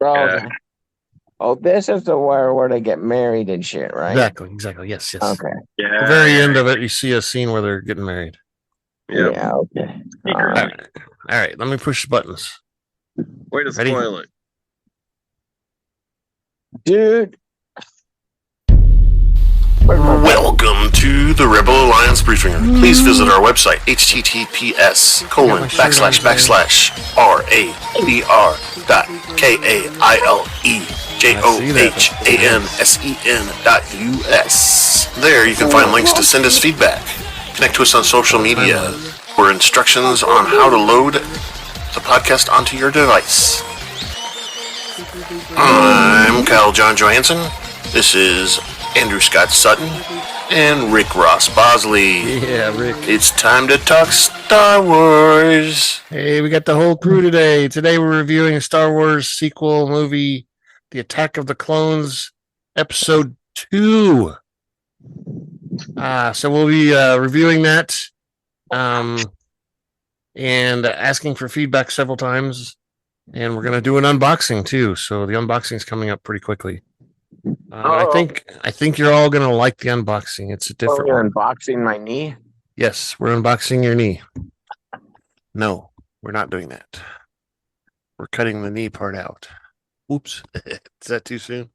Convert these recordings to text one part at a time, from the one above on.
Oh, Yeah. okay. Oh, this is the where they get married and shit, right? Exactly. Yes, yes. Okay. The Yeah. very Yeah. end of it, you see a scene where they're getting married. Yep. Yeah, okay. All Secretly. right. All right. Let me push the buttons. Way to Ready? spoil it. Dude, where's my button? Welcome to the Rebel Alliance Briefing Room. Please visit our website, https://rablejohansen.us. There you can find links to send us feedback. Connect to us on social media or instructions on how to load the podcast onto your device. I'm Kyle John Johansson. This is Andrew Scott Sutton and Rick Ross Bosley. Yeah, Rick. It's time to talk Star Wars. Hey, we got the whole crew today. Today we're reviewing a Star Wars sequel movie, The Attack of the Clones, Episode 2. So we'll be reviewing that and asking for feedback several times. And we're going to do an unboxing too. So the unboxing is coming up pretty quickly. I think you're all going to like the unboxing. It's a different you're one. unboxing my knee? Yes, we're unboxing your knee. No, we're not doing that. We're cutting the knee part out. Oops. Is that too soon?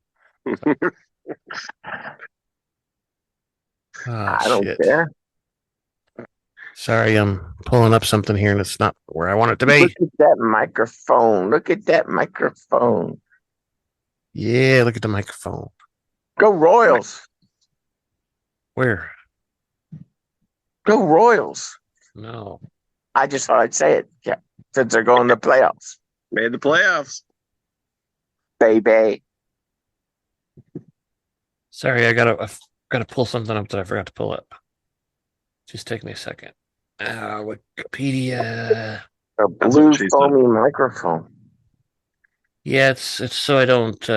I don't care. Sorry, I'm pulling up something here and it's not where I want it to be. Look at that microphone. Look at that microphone. Yeah, look at the microphone. Go Royals. Where? Go Royals. No. I just thought I'd say it. Yeah. Since they're going to playoffs. Made the playoffs. Baby. Sorry, I gotta pull something up that I forgot to pull up. Just take me a second. Wikipedia. A blue foamy microphone. Yeah, it's so I don't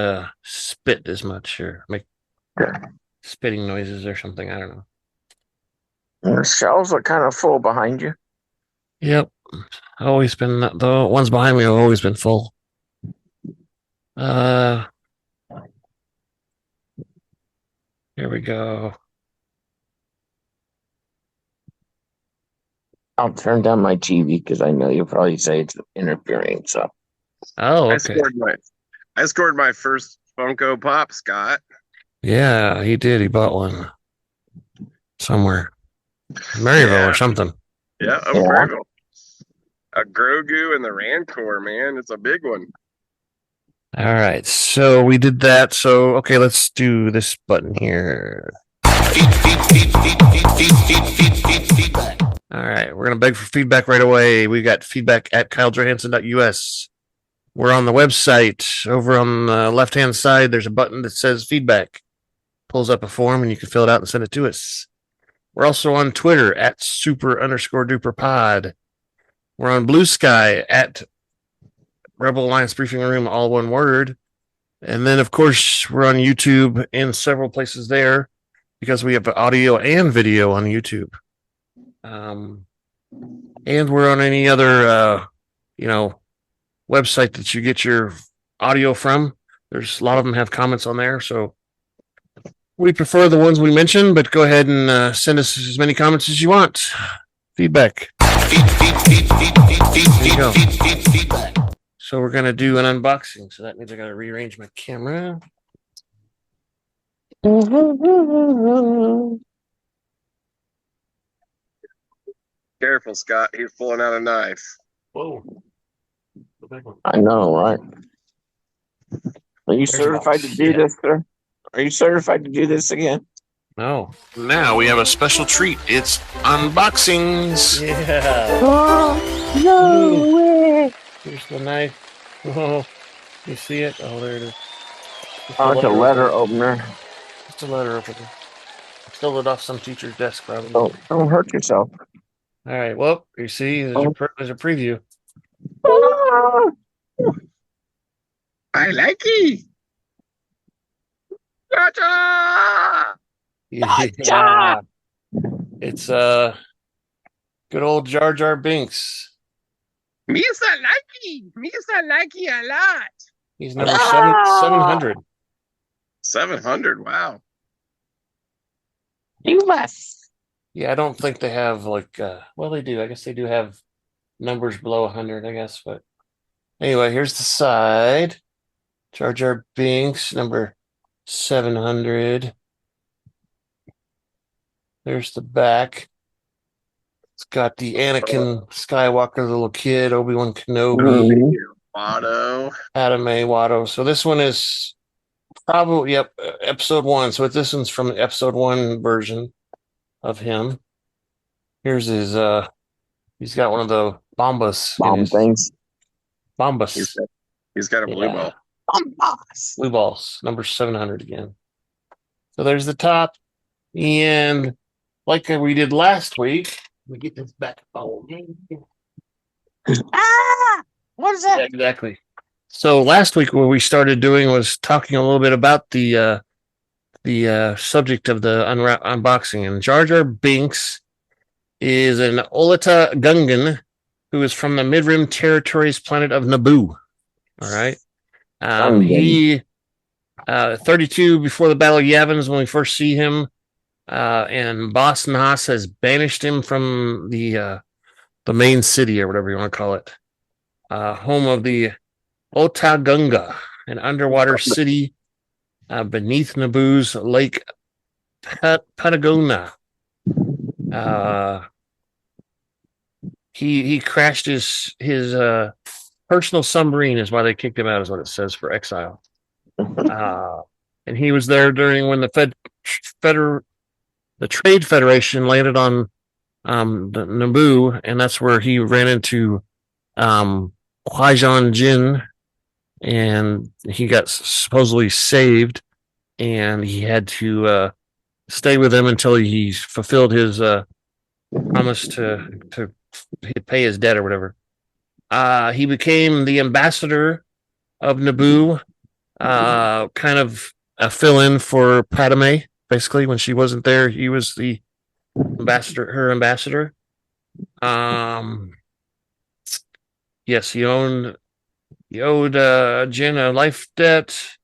spit as much or make spitting noises or something. I don't know. The shelves are kind of full behind you. Yep. Always been the ones behind me have always been full. Here we go. I'll turn down my TV because I know you'll probably say it's interfering. So, okay. I scored my first Funko Pop, Scott. Yeah, he did. He bought one somewhere, Maryville or something. Yeah, Maryville. A Grogu and the Rancor, man. It's a big one. All right, so we did that. So, okay, let's do this button here. All right, we're going to beg for feedback right away. We got feedback at kylejohansson.us. We're on the website. Over on the left-hand side, there's a button that says feedback. Pulls up a form, and you can fill it out and send it to us. We're also on Twitter at super_duper_pod. We're on Blue Sky at Rebel Alliance Briefing Room, all one word. And then, of course, we're on YouTube and several places there because we have audio and video on YouTube. And we're on any other, website that you get your audio from. There's a lot of them have comments on there. So we prefer the ones we mentioned, but go ahead and send us as many comments as you want. Feedback. There you go. So we're going to do an unboxing. So that means I got to rearrange my camera. Careful, Scott. He's pulling out a knife. Whoa. I know, right? Are you certified to do this, sir? Are you certified to do this again? No. Now we have a special treat. It's unboxings. Yeah. Oh, no way. Here's the knife. Oh, you see it? Oh, there it is. Oh, it's a letter opener. Just a letter opener. Stole it off some teacher's desk, probably. Don't hurt yourself. All right. Well, you see, there's a preview. I like it. Gotcha! Yeah. It's good old Jar Binks. Me like it a lot. He's number Ah! 700. 700. Wow. You must. Yeah, I don't think they have like. Well, they do. I guess they do have numbers below 100. I guess, but anyway, here's the side. Jar Jar Binks, number 700. There's the back. It's got the Anakin Skywalker, little kid, Obi-Wan Kenobi, Mhm. Watto. Padme Watto. So this one is probably episode 1. So this one's from the episode 1 version of him. Here's his. He's got one of the bombas. Bomb things. Bombas. He's got a blue ball. Bombas. Blue balls, number 700 again. So there's the top. And like we did last week, let me get this back. Oh, Ah! What is that? yeah, exactly. So last week, what we started doing was talking a little bit about the subject of the unboxing. And Jar Jar Binks is an Olita Gungan who is from the Midrim Territories planet of Naboo. All right. He 32 before the Battle of Yavin is when we first see him, and Boss Nass has banished him from the main city or whatever you want to call it, home of the Otagunga, an underwater city beneath Naboo's Lake Patagonia. He crashed his personal submarine, is why they kicked him out, is what it says, for exile. And he was there during when the Trade Federation landed on the Naboo, and that's where he ran into Qui-Gon Jinn, and he got supposedly saved, and he had to stay with him until he fulfilled his promise to pay his debt or whatever. He became the ambassador of Naboo, kind of a fill-in for Padme. Basically, when she wasn't there, he was the her ambassador. Yes, he owed Jinn a life debt.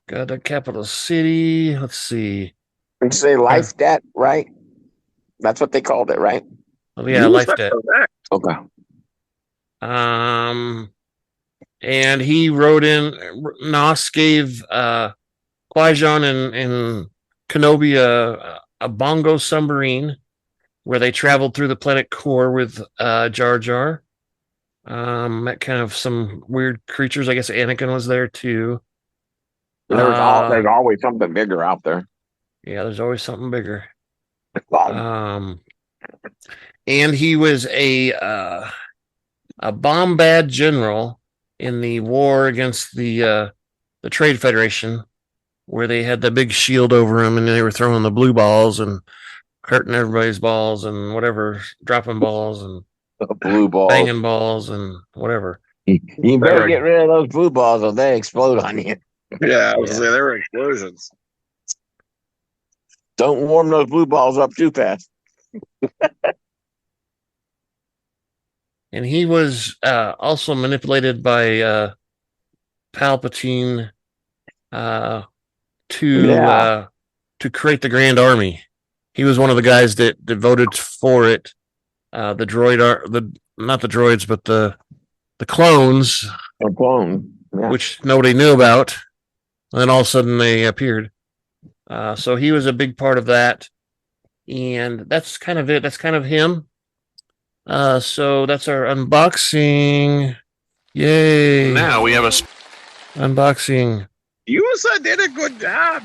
Got a capital city. Let's see. You say life debt, right? That's what they called it, right? Oh yeah, life debt. Okay. And he wrote in. Nos gave Qui-Gon and Kenobi a bongo submarine where they traveled through the planet core with Jar Jar. Met kind of some weird creatures. I guess Anakin was there too. There's always something bigger out there. Yeah, there's always something bigger. And he was a bombad general in the war against the Trade Federation, where they had the big shield over him and they were throwing the blue balls and hurting everybody's balls and whatever, dropping balls and blue balls, banging balls and whatever. You better get rid of those blue balls or they explode on you. Yeah, I was say there were explosions. Don't warm those blue balls up too fast. And he was also manipulated by Palpatine to create the Grand Army. He was one of the guys that voted for it. The droid not the droids, but the clones. A clone. Yeah. Which nobody knew about. And then all of a sudden they appeared. So he was a big part of that. And that's kind of it. That's kind of him. So that's our unboxing. Yay. Now we have a unboxing. You did a good job.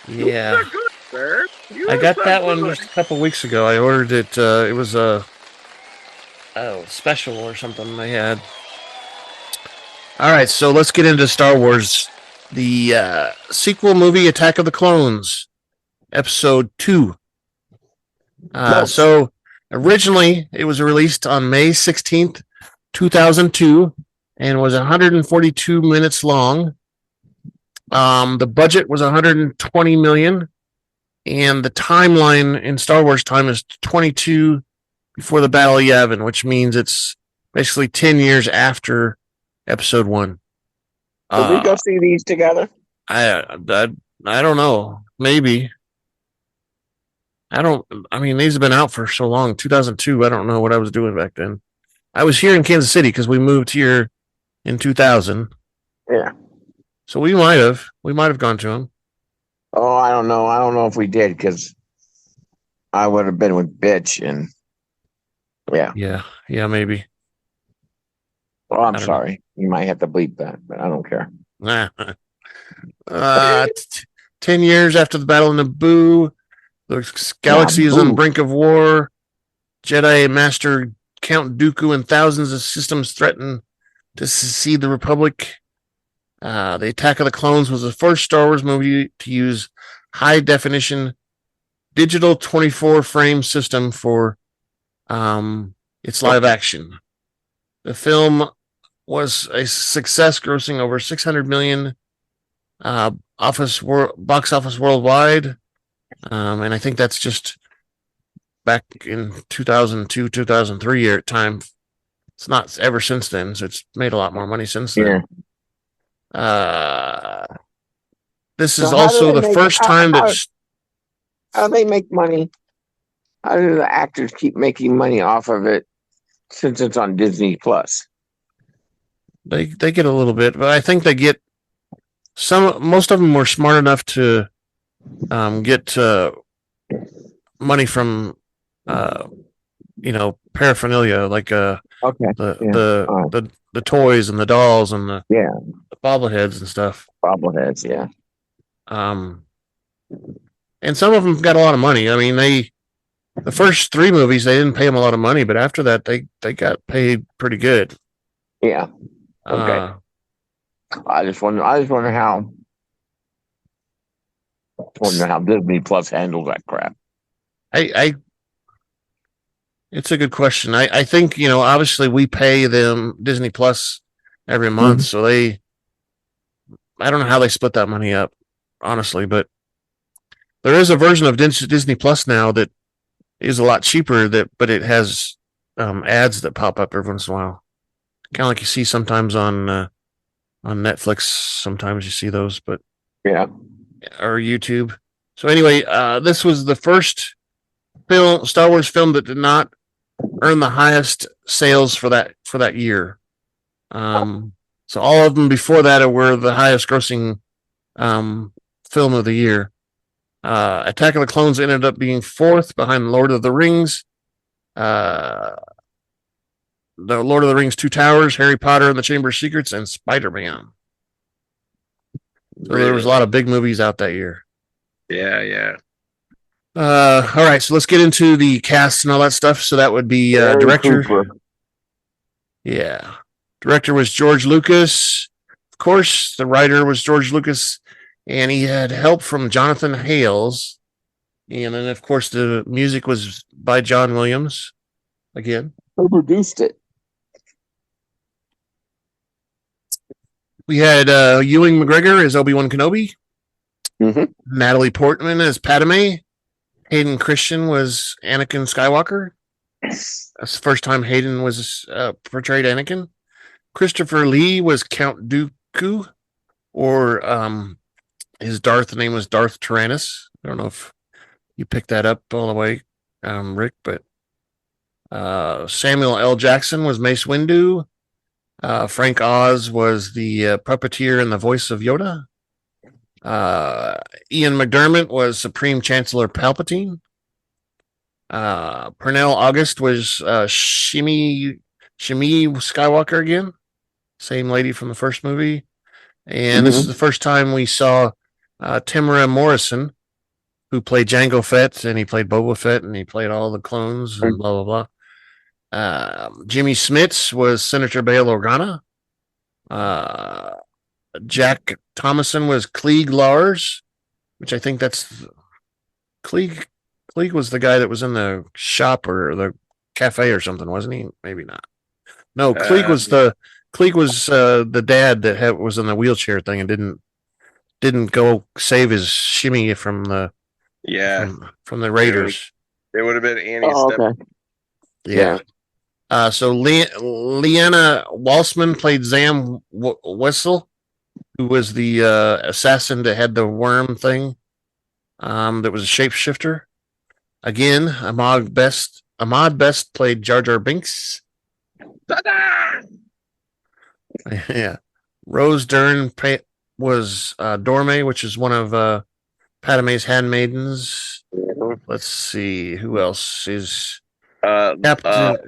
Yeah. You good, sir. I got that one just a couple weeks ago. I ordered it. It was a special or something they had. All right, so let's get into Star Wars. The sequel movie, Attack of the Clones, Episode 2. So originally, it was released on May 16th, 2002, and was 142 minutes long. The budget was 120 million, and the timeline in Star Wars time is 22 before the Battle of Yavin, which means it's basically 10 years after Episode 1. Did we go see these together? I don't know. Maybe. I mean, these have been out for so long. 2002. I don't know what I was doing back then. I was here in Kansas City because we moved here in 2000. Yeah. So we might have gone to them. Oh, I don't know. I don't know if we did because I would have been with bitch and yeah. Yeah, maybe. Well, I'm I don't sorry. You might have to bleep that, but I don't care. Nah. 10 years after the Battle of Naboo, the galaxy is on the brink of war. Jedi Master Count Dooku and thousands of systems threaten to secede the Republic. The Attack of the Clones was the first Star Wars movie to use high-definition digital 24-frame system for its live action. The film was a success, grossing over 600 million box office worldwide. And I think that's just back in 2002, 2003 year time. It's not ever since then, so it's made a lot more money since then. This is also the first time that... How do they make money? How do the actors keep making money off of it since it's on Disney Plus? They get a little bit, but I think they get most of them were smart enough to get money from paraphernalia like the toys and the dolls and the bobbleheads and stuff. Bobbleheads, yeah. And some of them got a lot of money. I mean, the first 3 movies they didn't pay them a lot of money, but after that they got paid pretty good. Yeah. Okay. I just wonder how Disney Plus handles that crap. It's a good question. I think, obviously we pay them Disney Plus every month, so I don't know how they split that money up, honestly, but there is a version of Disney Plus now that is a lot cheaper but it has ads that pop up every once in a while. Kind of like you see sometimes on Netflix. Sometimes you see those, but or YouTube. So anyway, this was the first Star Wars film that did not earn the highest sales for that year. So all of them before that were the highest grossing film of the year. Attack of the Clones ended up being 4th behind Lord of the Rings. The Lord of the Rings 2 Towers, Harry Potter and the Chamber of Secrets, and Spider-Man. So there was a lot of big movies out that year. Yeah. All right, so let's get into the cast and all that stuff. So that would be director. Cooper. Yeah. Director was George Lucas. Of course, the writer was George Lucas, and he had help from Jonathan Hales. And then, of course, the music was by John Williams again. Who produced it? We had Ewan McGregor as Obi-Wan Kenobi. Natalie Portman as Padme. Hayden Christensen was Anakin Skywalker. That's the first time Hayden was portrayed Anakin. Christopher Lee was Count Dooku, or his Darth name was Darth Tyranus. I don't know if you picked that up all the way, Rick, but Samuel L. Jackson was Mace Windu. Frank Oz was the puppeteer and the voice of Yoda. Ian McDiarmid was Supreme Chancellor Palpatine. Pernilla August was Shmi Skywalker again. Same lady from the first movie. And this is the first time we saw Temuera Morrison, who played Jango Fett, and he played Boba Fett, and he played all the clones, and blah, blah, blah. Jimmy Smits was Senator Bail Organa. Jack Thomason was Klieg Lars, which I think that's... Klieg was the guy that was in the shop or the cafe or something, wasn't he? Maybe not. No, Klieg was the dad that was in the wheelchair thing and didn't go save his Shmi from the from the Raiders. It would have been Annie's step. Okay. Yeah. So Leanna Walsman played Zam Wessel. who was the assassin that had the worm thing. That was a shapeshifter. Again, Ahmad Best played Jar Jar Binks. Ta-da! Yeah. Rose Dern was Dorme, which is one of Padme's handmaidens. Let's see who else is Captain.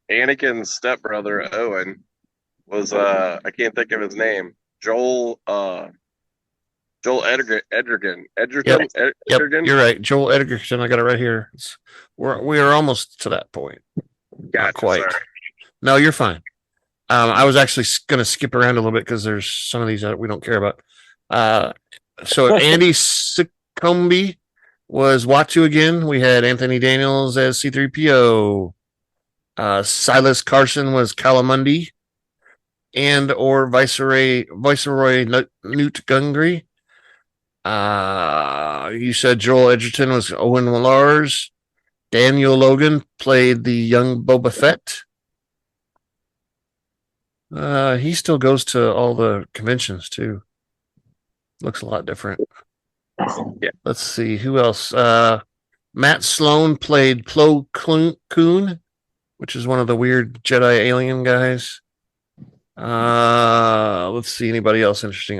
Anakin's stepbrother Owen was I can't think of his name. Joel Edgerton. Yep, you're right. Joel Edgerton. I got it right here. We are almost to that point. Gotcha, Not quite. sorry. No, you're fine. I was actually going to skip around a little bit because there's some of these that we don't care about. So Andy Sicombe was Watu again. We had Anthony Daniels as C3PO. Silas Carson was Calamundi, and or Viceroy Newt Gungree. You said Joel Edgerton was Owen Lars. Daniel Logan played the young Boba Fett. He still goes to all the conventions too. Looks a lot different. Yeah. Let's see who else. Matt Sloan played Plo Koon, which is one of the weird Jedi alien guys. Let's see anybody else interesting.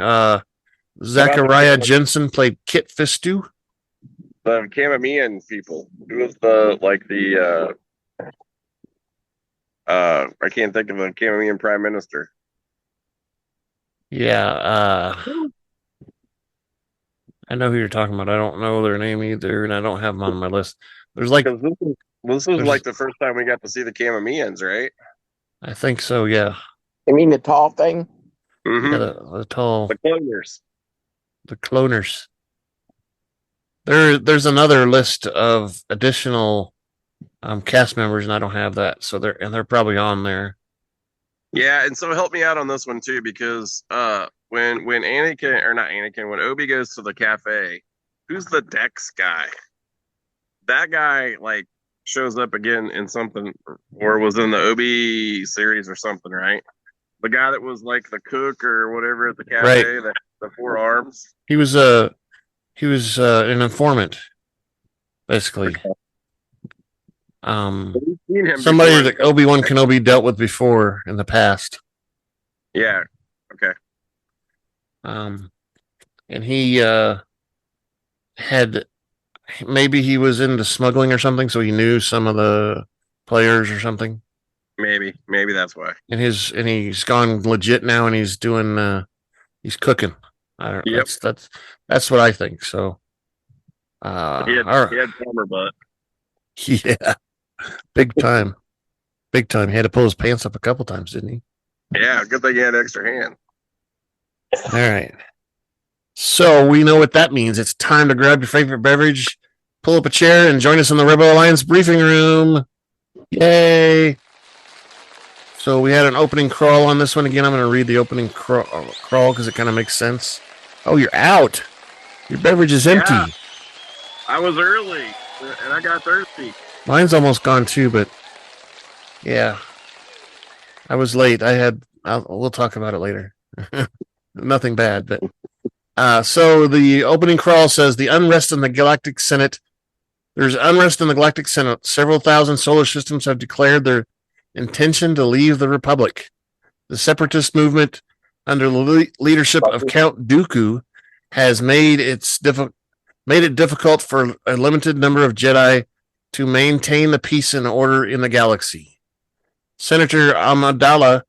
Zachariah Jensen played Kit Fistu. The Kamamian people. Who was I can't think of the Kamamian prime minister. Yeah, I know who you're talking about. I don't know their name either, and I don't have them on my list. There's like, Because this was like the first time we got to see the Kamamians, right? I think so. Yeah, You mean the tall thing? Mm-hmm. yeah, the tall, The cloners. the cloners. There's another list of additional cast members, and I don't have that, so they're probably on there. Yeah, and so help me out on this one too, because when Anakin or not Anakin, when Obi goes to the cafe, who's the Dex guy? That guy like shows up again in something, or was in the Obi series or something, right? The guy that was like the cook or whatever at the cafe, Right. the four arms. He was an informant, basically. We've seen him Somebody before. that Obi-Wan Kenobi dealt with before in the past. Yeah. Okay. And he had, maybe he was into smuggling or something, so he knew some of the players or something. Maybe that's why. And he's gone legit now, and he's doing he's cooking. I don't. Yep. That's what I think. So, He all had right. plumber butt. Yeah, big time. He had to pull his pants up a couple times, didn't he? Yeah, good thing he had extra hand. All right. So we know what that means. It's time to grab your favorite beverage, pull up a chair, and join us in the Rebel Alliance briefing room. Yay! So we had an opening crawl on this one. Again, I'm going to read the opening crawl because it kind of makes sense. Oh, you're out. Your beverage is empty. Yeah. I was early, and I got thirsty. Mine's almost gone too, but yeah. I was late. We'll talk about it later. Nothing bad, but so the opening crawl says the unrest in the Galactic Senate. There's unrest in the Galactic Senate. Several thousand solar systems have declared their intention to leave the Republic. The separatist movement, under the leadership of Count Dooku, has made it difficult for a limited number of Jedi to maintain the peace and order in the galaxy. Senator Amidala,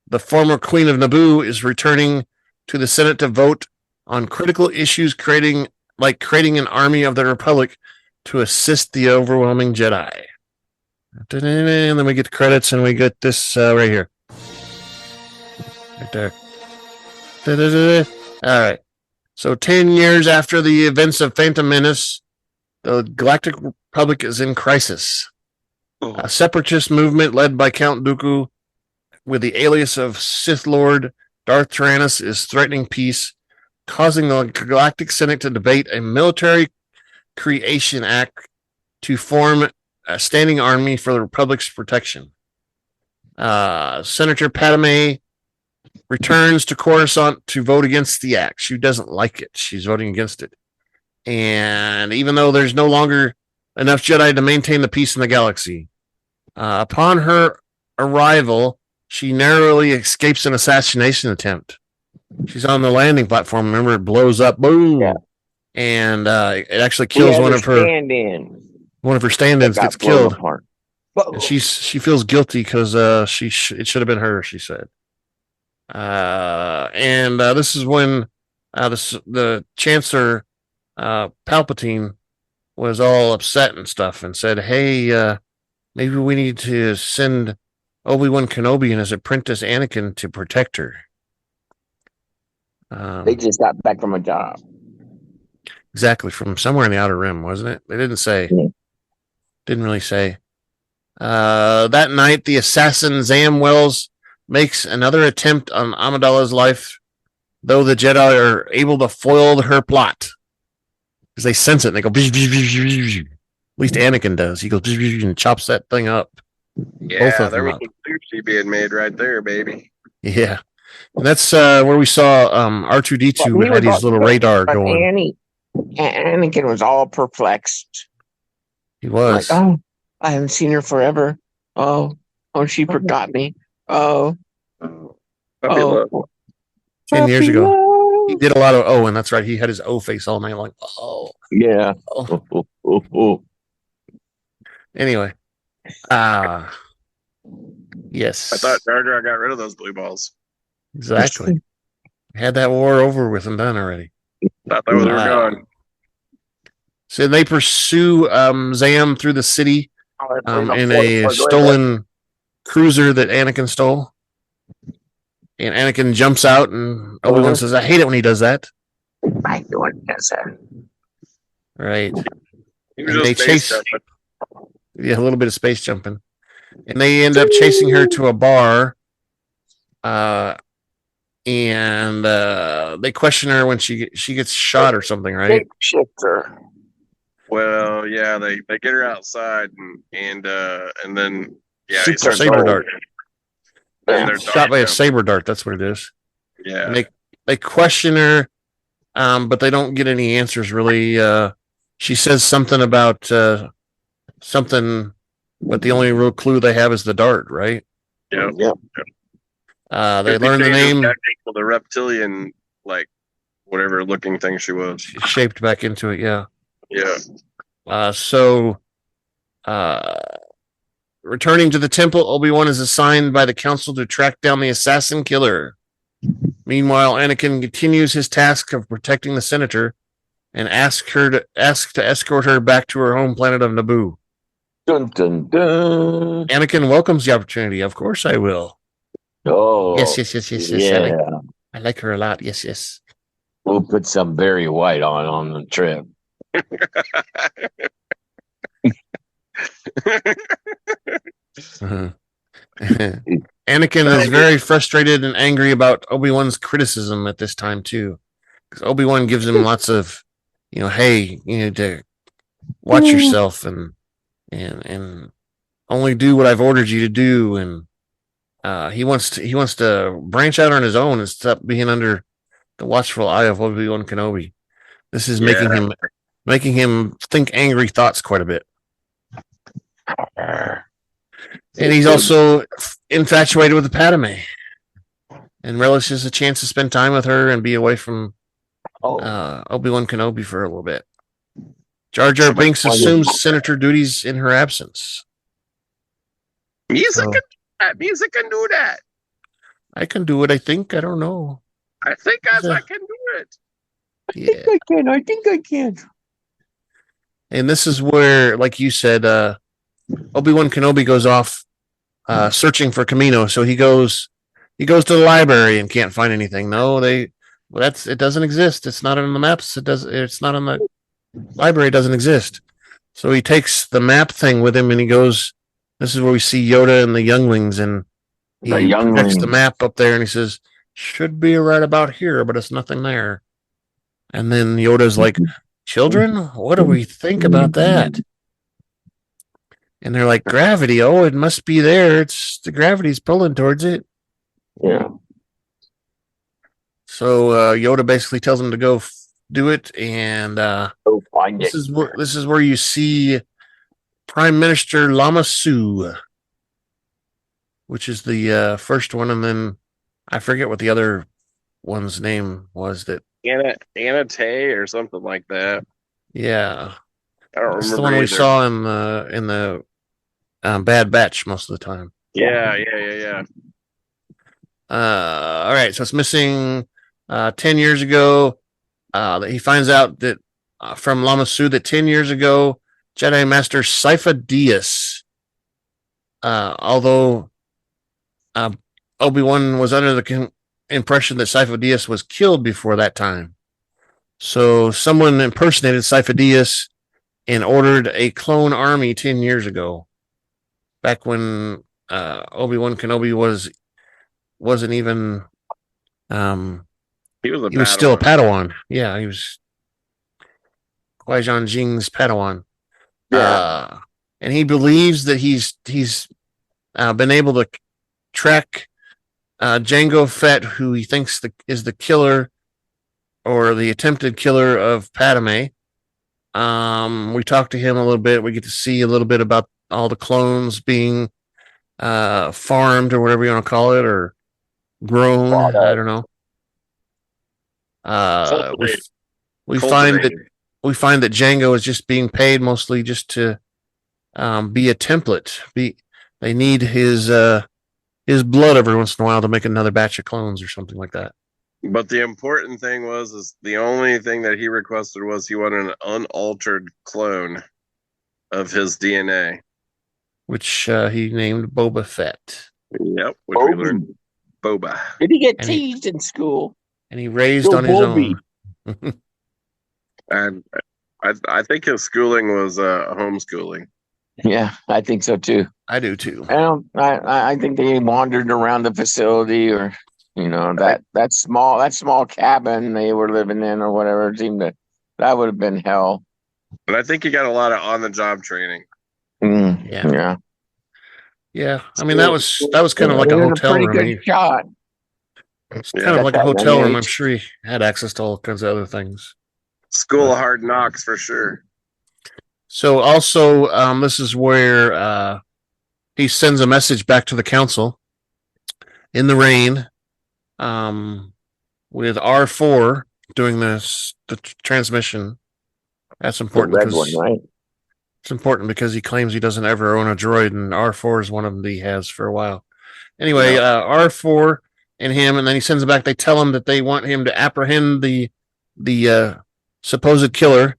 the former Queen of Naboo, is returning to the Senate to vote on critical issues, creating an army of the Republic to assist the overwhelming Jedi. And then we get the credits, and we get this right here. Right there. All right. So 10 years after the events of Phantom Menace, the Galactic Republic is in crisis. A separatist movement led by Count Dooku, with the alias of Sith Lord Darth Tyranus, is threatening peace, causing the Galactic Senate to debate a military creation act to form a standing army for the Republic's protection. Senator Padme returns to Coruscant to vote against the act. She doesn't like it. She's voting against it. And even though there's no longer enough Jedi to maintain the peace in the galaxy, upon her arrival, she narrowly escapes an assassination attempt. She's on the landing platform. Remember, it blows up. Boom. Yeah. And it actually kills one of her stand-ins gets killed. And she feels guilty because it should have been her, she said. And this is when the Chancellor Palpatine was all upset and stuff and said, hey, maybe we need to send Obi-Wan Kenobi and his apprentice Anakin to protect her. They just got back from a job. Exactly, from somewhere in the Outer Rim, wasn't it? They didn't say. Yeah. Didn't really say. That night, the assassin Zam Wells makes another attempt on Amidala's life, though the Jedi are able to foil her plot. Because they sense it, and they go... At least Anakin does. He goes and chops that thing up. Yeah, there was some sushi being made right there, baby. Yeah. And that's where we saw R2-D2 had his little radar going. Anakin was all perplexed. He was. Like, oh, I haven't seen her forever. Oh, she forgot me. Oh. 10 years ago. He did a lot of and that's right. He had his O face all night long. Yeah. Anyway. Yes. I thought Jar Jar got rid of those blue balls. Exactly. Had that war over with and done already. Thought that was gone. So they pursue Zam through the city in a stolen cruiser that Anakin stole. And Anakin jumps out, and Obi-Wan says, I hate it when he does that. I do it, yes, sir. Right. He was just space jumping. Yeah, a little bit of space jumping. And they end up chasing her to a bar. And they question her when she gets shot or something, right? Shifter. Well, yeah, they get her outside and then shoots a saber dart. Shot by a saber dart. That's what it is. Yeah. And they question her, but they don't get any answers really. She says something about something, but the only real clue they have is the dart, right? Yeah. They learn the name. The reptilian, like whatever looking thing she was. She shaped back into it. Yeah. Yeah. Returning to the temple, Obi-Wan is assigned by the council to track down the assassin killer. Meanwhile, Anakin continues his task of protecting the senator and asks to escort her back to her home planet of Naboo. Dun, dun, dun. Anakin welcomes the opportunity. Of course I will. Oh. Yes. Yeah. I like her a lot. Yes. We'll put some Barry White on the trip. Anakin is very frustrated and angry about Obi-Wan's criticism at this time too, because Obi-Wan gives him lots of, hey, you need to watch yourself and only do what I've ordered you to do, and he wants to branch out on his own and stop being under the watchful eye of Obi-Wan Kenobi. This is making him think angry thoughts quite a bit. And he's also infatuated with Padme and relishes a chance to spend time with her and be away from Obi-Wan Kenobi for a little bit. Jar Binks assumes senator duties in her absence. Music can do that. I can do it, I think. I don't know. I think I can do it. Yeah. I think I can. And this is where, like you said, Obi-Wan Kenobi goes off searching for Kamino. So he goes to the library and can't find anything. No, it doesn't exist. It's not on the maps. It's not on the library. It doesn't exist. So he takes the map thing with him and he goes. This is where we see Yoda and the younglings, and he checks the map up there and he says, "Should be right about here, but it's nothing there." And then Yoda's like, "Children, what do we think about that?" And they're like, "Gravity. Oh, it must be there. The gravity's pulling towards it." Yeah. So Yoda basically tells him to go do it, and Go find this it. is where you see Prime Minister Lama Su, which is the first one, and then I forget what the other one's name was. That Anate or something like that. yeah, I don't that's remember the one we either. saw in the Bad Batch most of the time. Yeah. All right, so it's missing 10 years ago. That he finds out that from Lama Su that 10 years ago, Jedi Master Sifo Dyas, although Obi-Wan was under the impression that Sifo Dyas was killed before that time. So someone impersonated Sifo Dyas and ordered a clone army 10 years ago, back when Obi-Wan Kenobi wasn't even He was he was still a Padawan. Yeah, he was Qui-Gon Jinn's Padawan. Yeah. And he believes that he's been able to track Jango Fett, who he thinks is the killer or the attempted killer of Padme. We talked to him a little bit. We get to see a little bit about all the clones being farmed or whatever you want to call it, or grown. I don't know. We find that Jango is just being paid mostly just to be a template. They need his blood every once in a while to make another batch of clones or something like that. But the important thing is the only thing that he requested was he wanted an unaltered clone of his DNA, which he named Boba Fett. Yep, which we learned Boba. Did he get teased in school? And he raised on his own. And I think his schooling was homeschooling. Yeah, I think so too. I do too. I think they wandered around the facility, or that small cabin they were living in, or whatever. It seemed that would have been hell. But I think he got a lot of on the job training. Yeah. I mean, that was kind of like a hotel room. Good shot. It's kind of like a hotel room. I'm sure he had access to all kinds of other things. School of Hard Knocks for sure. So also, this is where he sends a message back to the council in the rain, with R4 doing the transmission. That's important. The red one, right? It's important because he claims he doesn't ever own a droid, and R4 is one of them that he has for a while. Anyway, R4 and him, and then he sends it back. They tell him that they want him to apprehend the supposed killer,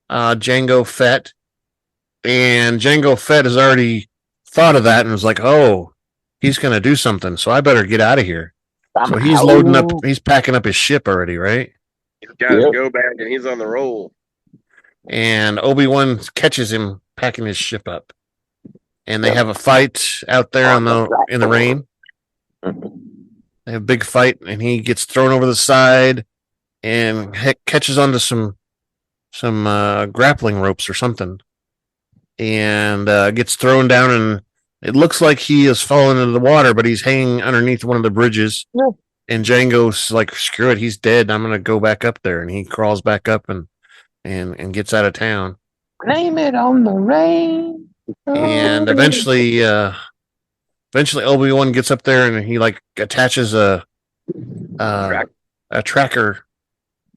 Jango Fett. And Jango Fett has already thought of that and was like, oh, he's going to do something, so I better get out of here. So he's loading up, he's packing up his ship already, right? He's got to go back, and he's on the roll. And Obi-Wan catches him packing his ship up. And they have a fight out there in the rain. They have a big fight, and he gets thrown over the side and catches onto some grappling ropes or something, and gets thrown down, and it looks like he is falling into the water, but he's hanging underneath one of the bridges. Yeah. And Jango's like, screw it, he's dead. I'm gonna go back up there, and he crawls back up and gets out of town. Blame it on the rain. And eventually Obi-Wan gets up there, and he like attaches a tracker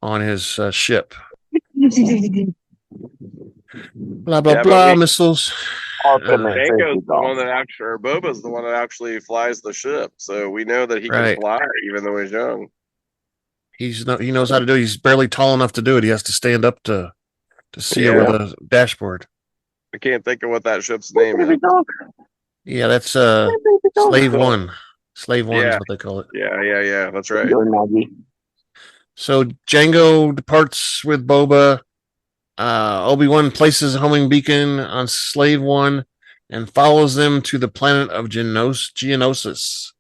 on his ship. Blah blah blah. Missiles. Jango's the one that actually, or Boba's the one that actually flies the ship, so we know that he can fly even though he's young. He knows how to do it. He's barely tall enough to do it. He has to stand up to see over the dashboard. I can't think of what that ship's name is. Yeah, that's Slave One. Slave One is what they call it. Yeah. That's right. So Jango departs with Boba. Obi-Wan places a homing beacon on Slave One and follows them to the planet of Geonosis.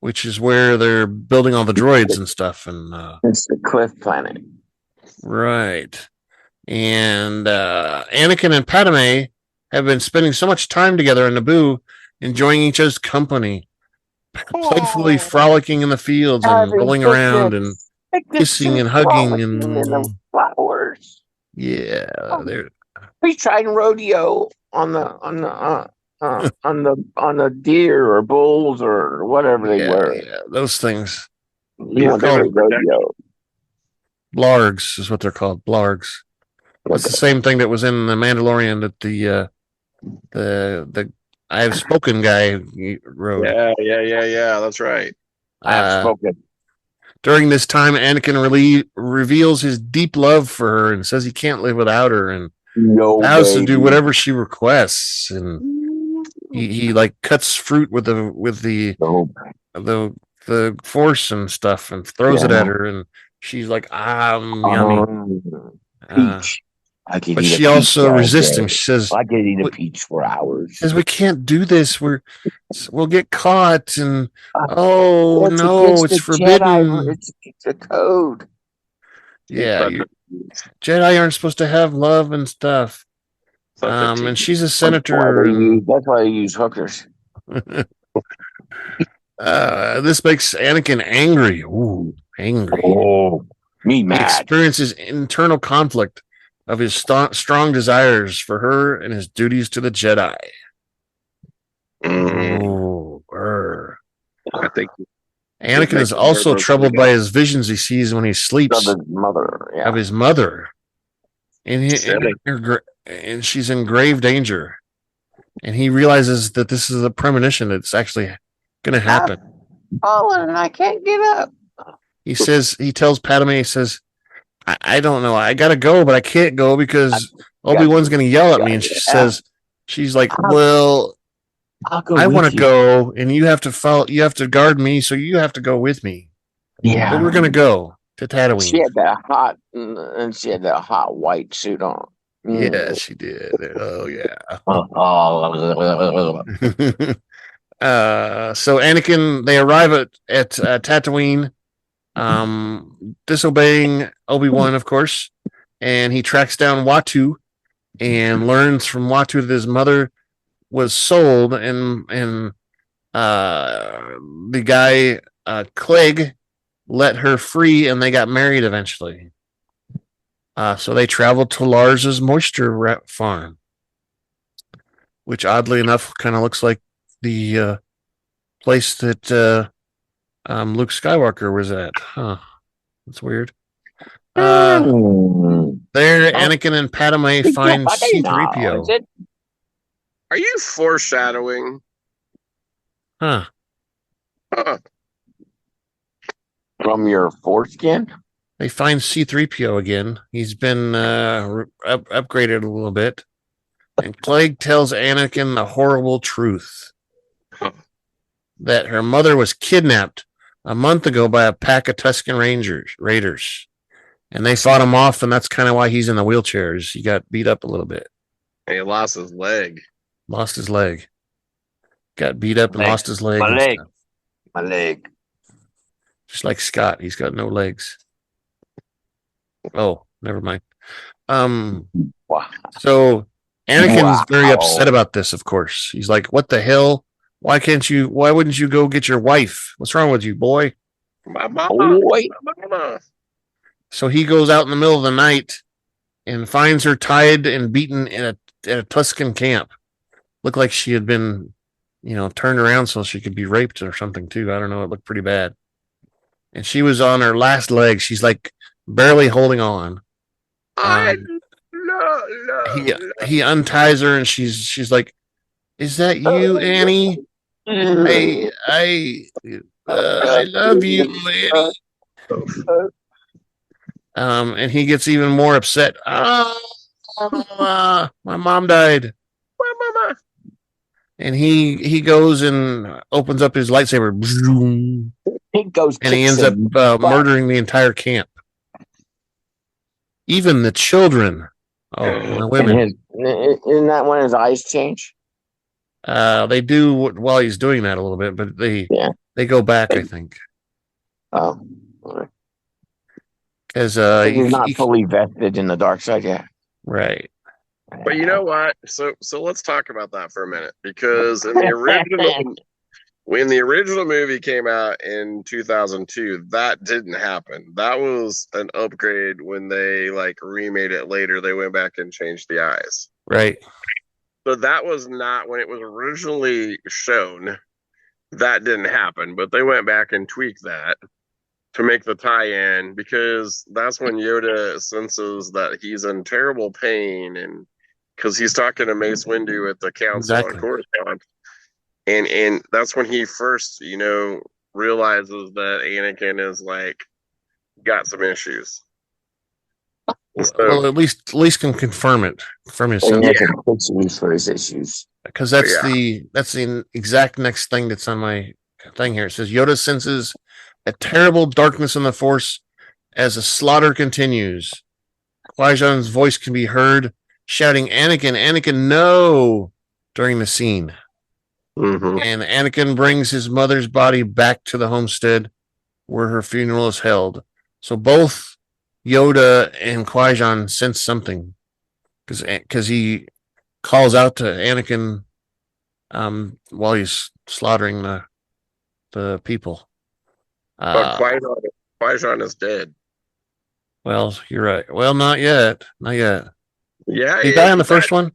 Which is where they're building all the droids and stuff. And it's the cliff planet. Right. And Anakin and Padme have been spending so much time together on Naboo, enjoying each other's company. playfully frolicking in the fields and Having rolling around and picnics kissing and hugging frolicking in the and flowers. yeah, they're We tried rodeo on the deer or bulls or whatever they were. yeah, those things. You want to called say rodeo? Blargs is what they're called. Blargs. It's the same thing that was in the Mandalorian that the I have spoken guy wrote. Yeah. That's right. I have spoken. During this time, Anakin reveals his deep love for her and says he can't live without her and vows to do whatever she requests. And he like cuts fruit with the force and stuff and throws it at her, and she's like, yummy. Peach. But she also resists him. She says, I could eat a peach for hours. Says we can't do this. We'll get caught. And it's forbidden. It's a code. Yeah, Jedi aren't supposed to have love and stuff. And she's a senator. That's why they use hookers. This makes Anakin angry. Ooh, angry. Oh, me mad. He experiences internal conflict of his strong desires for her and his duties to the Jedi. I think Anakin is also troubled by his visions he sees when he sleeps of his mother. And she's in grave danger. And he realizes that this is a premonition that's actually going to happen. Fallen and I can't get up. He tells Padme, he says, I don't know. I got to go, but I can't go because Obi-Wan's going to yell at me. And she's like, well, I want to go and you have to follow. You have to guard me. So you have to go with me. Yeah. But we're going to go to Tatooine. She had that hot white suit on. Yeah, she did. Oh, yeah. So Anakin, they arrive at Tatooine, disobeying Obi-Wan, of course, and he tracks down Watu and learns from Watu that his mother was sold, and the guy Clegg let her free, and they got married eventually. So they traveled to Lars's moisture farm, which oddly enough kind of looks like the place that Luke Skywalker was at. Huh. That's weird. There, Anakin and Padme find C-3PO. Are you foreshadowing? Huh. From your foreskin? They find C-3PO again. He's been upgraded a little bit. And Clegg tells Anakin the horrible truth. That her mother was kidnapped a month ago by a pack of Tusken Raiders. And they fought him off, and that's kind of why he's in the wheelchairs. He got beat up a little bit. And he lost his leg. Got beat up and lost his leg. My leg. Just like Scott, he's got no legs. Oh, never mind. Wow. So Anakin's very upset about this, of course. He's like, what the hell? Why wouldn't you go get your wife? What's wrong with you, boy? My mama. So he goes out in the middle of the night and finds her tied and beaten at a Tusken camp. Looked like she had been, turned around so she could be raped or something too. I don't know. It looked pretty bad. And she was on her last leg. She's like barely holding on. He unties her and she's like, "Is that you, Annie? I love you, Annie." And he gets even more upset. My mom died. My mama. And he goes and opens up his lightsaber. And he ends up murdering the entire camp. Even the children. Oh, and the women. Isn't that when his eyes change? They do while he's doing that a little bit, but they go back, I think. Oh, right. Because he's not fully vested in the dark side yet. Right. But you know what? So let's talk about that for a minute, because in the original, when the original movie came out in 2002, that didn't happen. That was an upgrade when they like remade it later. They went back and changed the eyes. Right. So that was not when it was originally shown. That didn't happen, but they went back and tweaked that to make the tie-in, because that's when Yoda senses that he's in terrible pain, and because he's talking to Mace Windu at the council on Coruscant, and that's when he first, realizes that Anakin is like got some issues. So, well, at least can confirm it from his issues for his issues, because that's the exact next thing that's on my thing here. It says Yoda senses a terrible darkness in the Force as the slaughter continues. Qui-Gon's voice can be heard shouting, "Anakin, Anakin, no!" during the scene. Mm-hmm. And Anakin brings his mother's body back to the homestead where her funeral is held. So both Yoda and Qui-Gon sense something, because he calls out to Anakin while he's slaughtering the people. But Qui-Gon is dead. Well, you're right. Well, not yet. Not yet. Yeah, he died in the first one.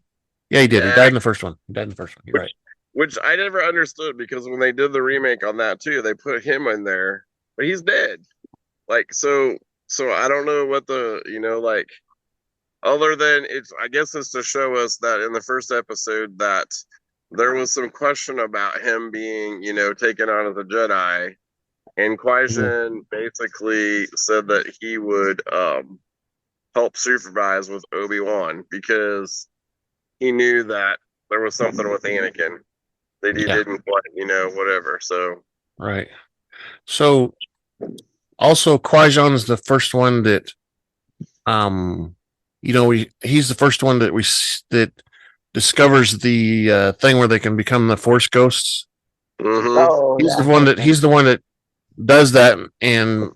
Yeah, he did. Yeah. He died in the first one. You're right. Which I never understood, because when they did the remake on that too, they put him in there, but he's dead. Like, so I don't know what the, other than I guess it's to show us that in the first episode that there was some question about him being, taken on as a Jedi. And Qui-Gon basically said that he would help supervise with Obi-Wan, because he knew that there was something with Anakin that he didn't quite, whatever. So right. So also Qui-Gon's the first one that, he's the first one that discovers the thing where they can become the Force ghosts. Mm-hmm. Oh, he's the one that does that, and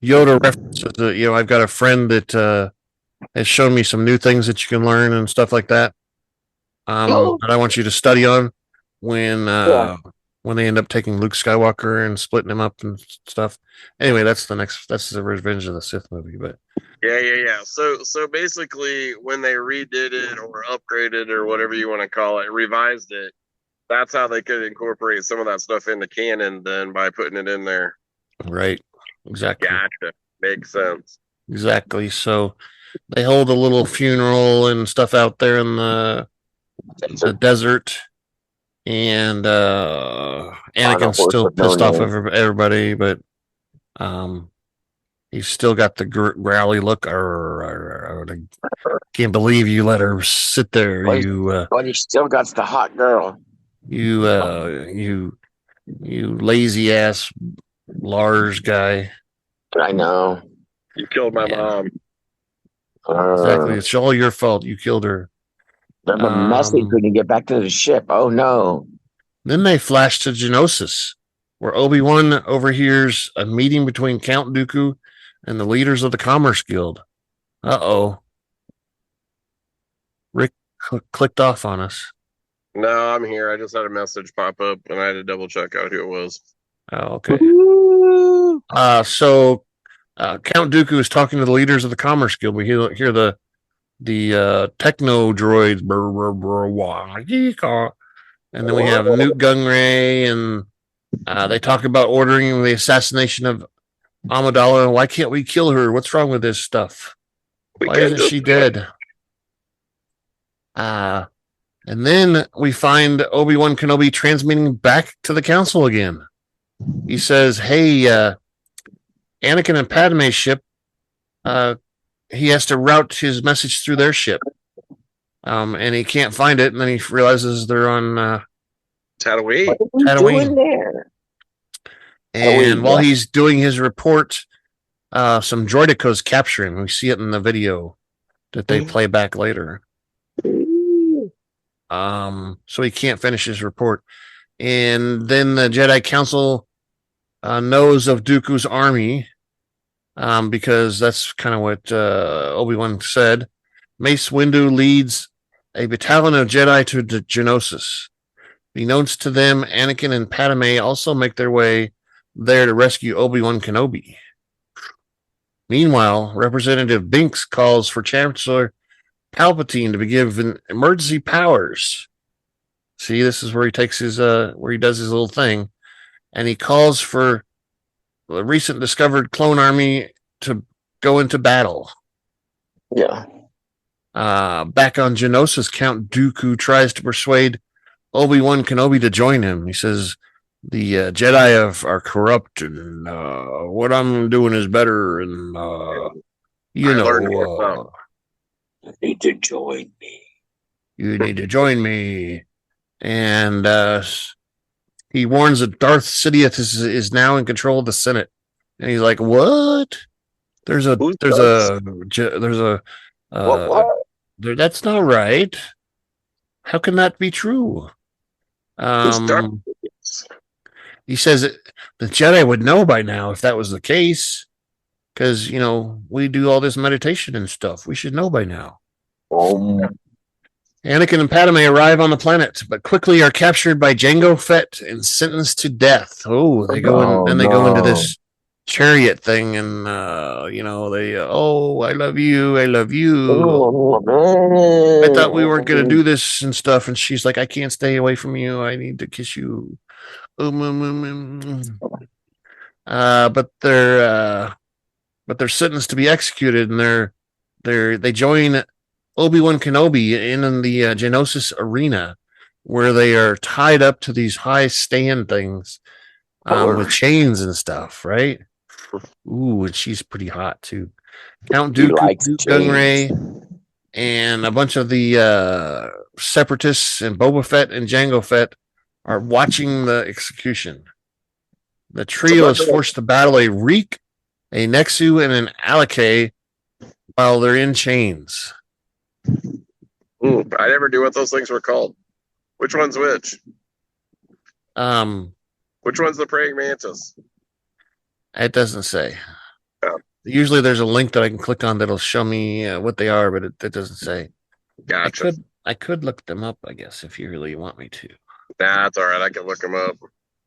Yoda references that, I've got a friend that has shown me some new things that you can learn and stuff like that. That I want you to study on when they end up taking Luke Skywalker and splitting him up and stuff. Anyway, that's the Revenge of the Sith movie, but yeah. So basically, when they redid it or upgraded or whatever you want to call it, revised it, that's how they could incorporate some of that stuff into canon then, by putting it in there. Right. Exactly. Gotcha. Makes sense. Exactly. So they hold a little funeral and stuff out there in the desert, and Anakin's still pissed off of everybody, but he's still got the growly look. I can't believe you let her sit there. But he still got the hot girl. You lazy ass Lars guy. I know. You killed my mom. Exactly. It's all your fault. You killed her. The message couldn't get back to the ship. Oh no. Then they flash to Geonosis, where Obi-Wan overhears a meeting between Count Dooku and the leaders of the Commerce Guild. Uh-oh. Rick clicked off on us. No, I'm here. I just had a message pop up, and I had to double check out who it was. Oh, okay. So Count Dooku is talking to the leaders of the Commerce Guild. We hear the techno droids, and then we have Newt Gunray, and they talk about ordering the assassination of Amidala. Why can't we kill her? What's wrong with this stuff? Why isn't she dead? And then we find Obi-Wan Kenobi transmitting back to the council again. He says, hey, Anakin and Padme's ship, he has to route his message through their ship. And he can't find it, and then he realizes they're on Tatooine. Doing there? And while he's doing his report, some droidicos capture him. We see it in the video that they play back later. So he can't finish his report. And then the Jedi Council knows of Dooku's army, because that's kind of what Obi-Wan said. Mace Windu leads a battalion of Jedi to Geonosis. Beknownst to them, Anakin and Padme also make their way there to rescue Obi-Wan Kenobi. Meanwhile, Representative Binks calls for Chancellor Palpatine to be given emergency powers. See, this is where he takes his where he does his little thing, and he calls for the recent discovered clone army to go into battle. Yeah. Back on Geonosis, Count Dooku tries to persuade Obi-Wan Kenobi to join him. He says the Jedi are corrupt, and what I'm doing is better, and you need to join me. You need to join me. And he warns that Darth Sidious is now in control of the Senate. And he's like, "What? That's not right. How can that be true?" He says the Jedi would know by now if that was the case, because we do all this meditation and stuff. We should know by now. Anakin and Padme arrive on the planet, but quickly are captured by Jango Fett and sentenced to death. They go into this chariot thing, and I love you. I thought we weren't going to do this and stuff, and she's like, I can't stay away from you. I need to kiss you. But they're sentenced to be executed, and they join Obi-Wan Kenobi in the Geonosis arena, where they are tied up to these high stand things with chains and stuff, right? Ooh, and she's pretty hot too. Count Dooku, Gunray, and a bunch of the separatists and Boba Fett and Jango Fett are watching the execution. The trio is forced to battle a Reek, a Nexu, and an Alakay while they're in chains. Ooh, I never knew what those things were called. Which one's which? Which one's the praying mantis? It doesn't say. Oh. Usually there's a link that I can click on that'll show me what they are, but it doesn't say. Gotcha. I could look them up, I guess, if you really want me to. Nah, that's all right. I can look them up.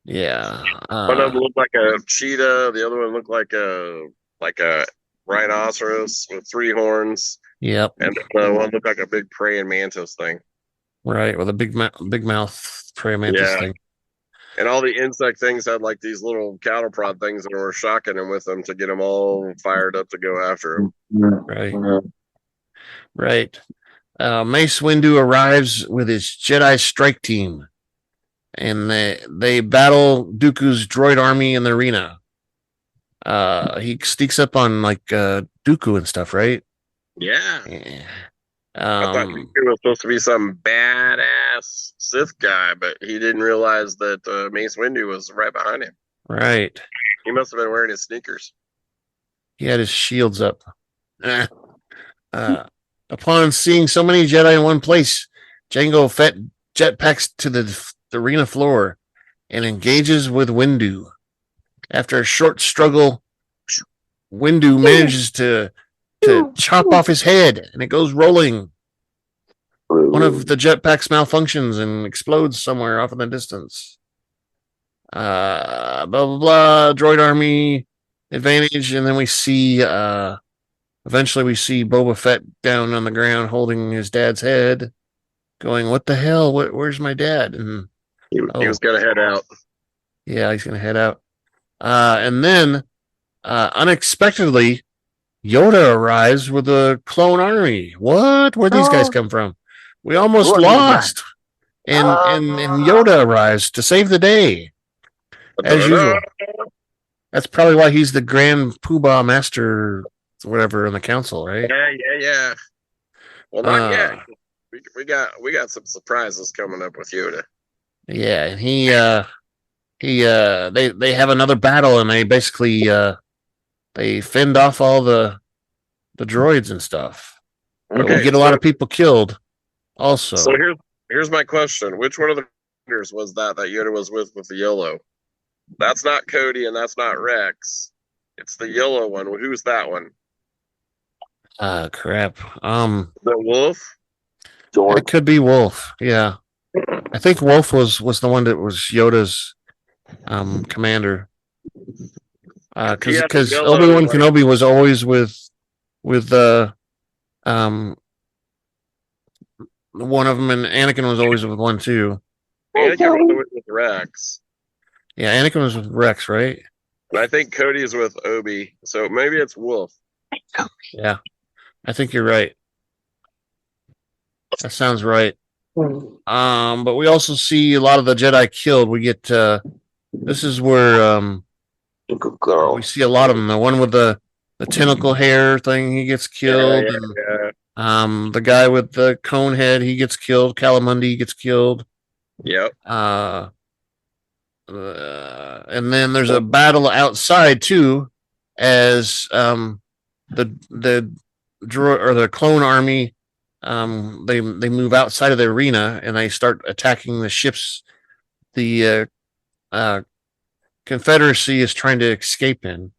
Yeah. One of them looked like a cheetah. The other one looked like a rhinoceros with 3 horns. Yep. And the one looked like a big praying mantis thing. Right, with a big mouth praying mantis thing. And all the insect things had like these little cattle prod things that were shocking them with them to get them all fired up to go after him. Right. Mace Windu arrives with his Jedi strike team, and they battle Dooku's droid army in the arena. He sneaks up on Dooku and stuff, right? Yeah. I thought Dooku was supposed to be some badass Sith guy, but he didn't realize that Mace Windu was right behind him. Right. He must have been wearing his sneakers. He had his shields up. Upon seeing so many Jedi in one place, Jango Fett jetpacks to the arena floor and engages with Windu. After a short struggle, Windu manages to chop off his head, and it goes rolling. One of the jetpacks malfunctions and explodes somewhere off in the distance. Blah, blah, blah. Droid army advantage, and then we see... eventually we see Boba Fett down on the ground holding his dad's head, going, what the hell? Where's my dad? And he was going to head out. Yeah, he's going to head out. And then, unexpectedly, Yoda arrives with a clone army. What? Where'd these guys come from? We almost lost. And Yoda arrives to save the day. As usual. That's probably why he's the Grand Poobah Master, whatever, in the council, right? Yeah. Well, not yet. We got some surprises coming up with Yoda. Yeah, and they have another battle, and they basically they fend off all the droids and stuff. Okay, we get a lot of people killed also. So here's my question. Which one of the characters was that Yoda was with the yellow? That's not Cody and that's not Rex. It's the yellow one. Who's that one? Crap. The Wolf? It could be Wolf, yeah. I think Wolf was the one that was Yoda's commander. Because Obi-Wan Kenobi was always with one of them, and Anakin was always with one too. Anakin was with Rex. Yeah, Anakin was with Rex, right? And I think Cody's with Obi, so maybe it's Wolf. Yeah, I think you're right. That sounds right. But we also see a lot of the Jedi killed. We get this is where we see a lot of them. The one with the tentacle hair thing, he gets killed. And, the guy with the cone head, he gets killed. Calamundi gets killed. Yep. And then there's a battle outside too, as the droid or the clone army, they move outside of the arena and they start attacking the ships. The Confederacy is trying to escape in.